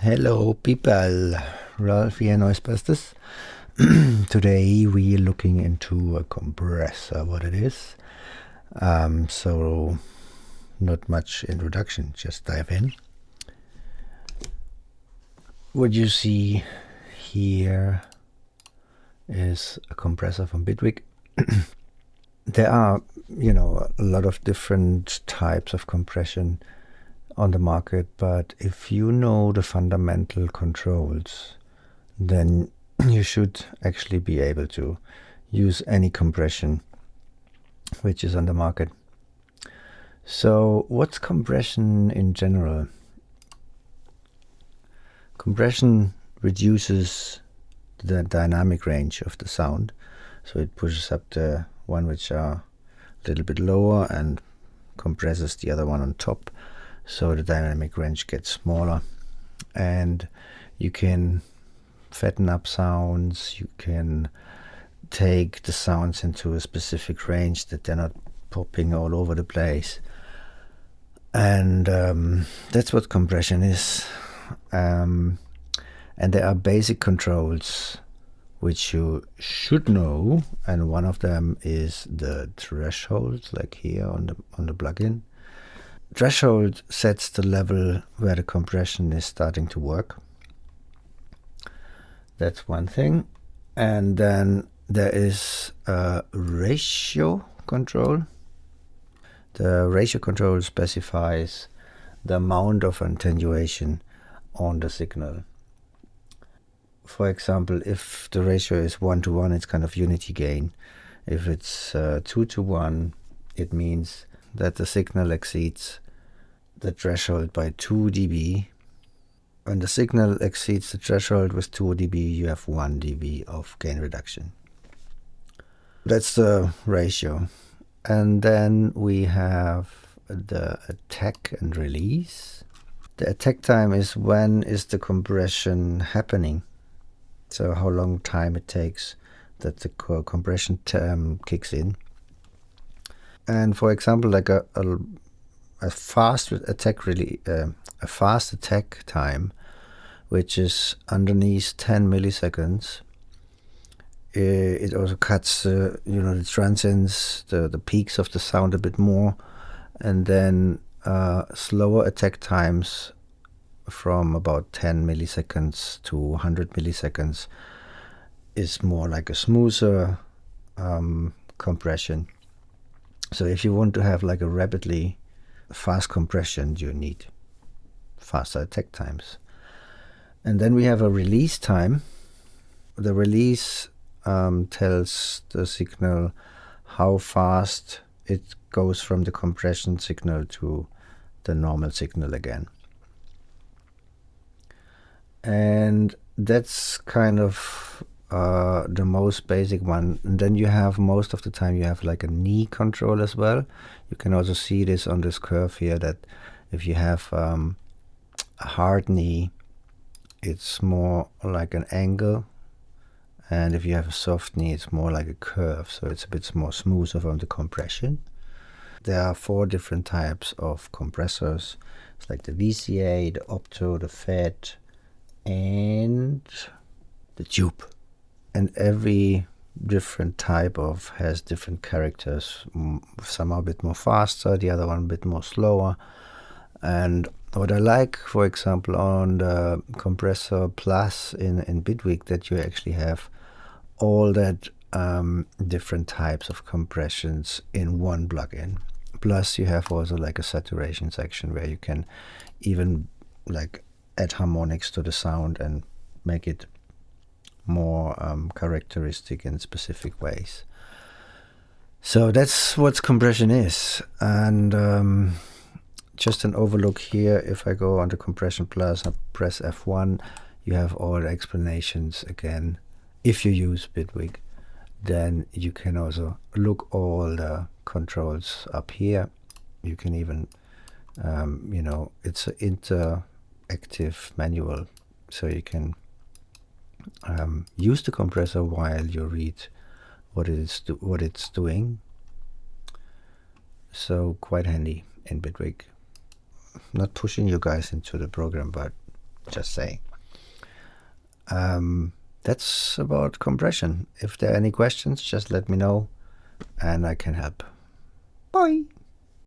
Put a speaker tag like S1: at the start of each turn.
S1: Hello people, Ralph here, NoizeBusters. Today we are looking into a compressor, what it is. So not much introduction, just dive in. What you see here is a compressor from Bitwig. There are, a lot of different types of compression on the market, but if you know the fundamental controls, then you should actually be able to use any compression which is on the market. So what's compression in general? Compression reduces the dynamic range of the sound, so it pushes up the one which are a little bit lower and compresses the other one on top, so the dynamic range gets smaller, and you can fatten up sounds, you can take the sounds into a specific range that they're not popping all over the place. And that's what compression is. And there are basic controls which you should know, and one of them is the threshold, like here on the plugin. Threshold sets the level where the compression is starting to work. That's one thing. And then there is a ratio control. The ratio control specifies the amount of attenuation on the signal. For example, if the ratio is 1:1, it's kind of unity gain. If it's 2:1, it means that the signal exceeds the threshold by 2 dB. When the signal exceeds the threshold with 2 dB, you have 1 dB of gain reduction. That's the ratio. And then we have the attack and release. The attack time is when is the compression happening. So how long time it takes that the compression kicks in. And for example, like a fast attack a fast attack time, which is underneath 10 milliseconds. It also cuts, the transients, the peaks of the sound a bit more, and then slower attack times from about 10 milliseconds to 100 milliseconds is more like a smoother compression. So if you want to have like a rapidly fast compression, you need faster attack times. And then we have a release time. The release tells the signal how fast it goes from the compression signal to the normal signal again. And that's kind of the most basic one. And then you have, most of the time, you have like a knee control as well. You can also see this on this curve here, that if you have a hard knee, it's more like an angle, and if you have a soft knee, it's more like a curve, so it's a bit more smoother from the compression. There are 4 different types of compressors. It's like the VCA, the Opto, the FET, and the tube. And every different type has different characters. Some are a bit more faster, the other one a bit more slower. And what I like, for example, on the Compressor Plus in Bitwig, that you actually have all that different types of compressions in one plugin. Plus you have also like a saturation section where you can even like add harmonics to the sound and make it more characteristic in specific ways. So that's what compression is. And just an overlook here, if I go on the Compression Plus, I press F1, you have all the explanations again. If you use Bitwig, then you can also look all the controls up here. You can even, it's an interactive manual, so you can use the compressor while you read what it's doing. So quite handy in Bitwig. Not pushing you guys into the program, but Just saying. That's about compression. If there are any questions, just let me know and I can help. Bye!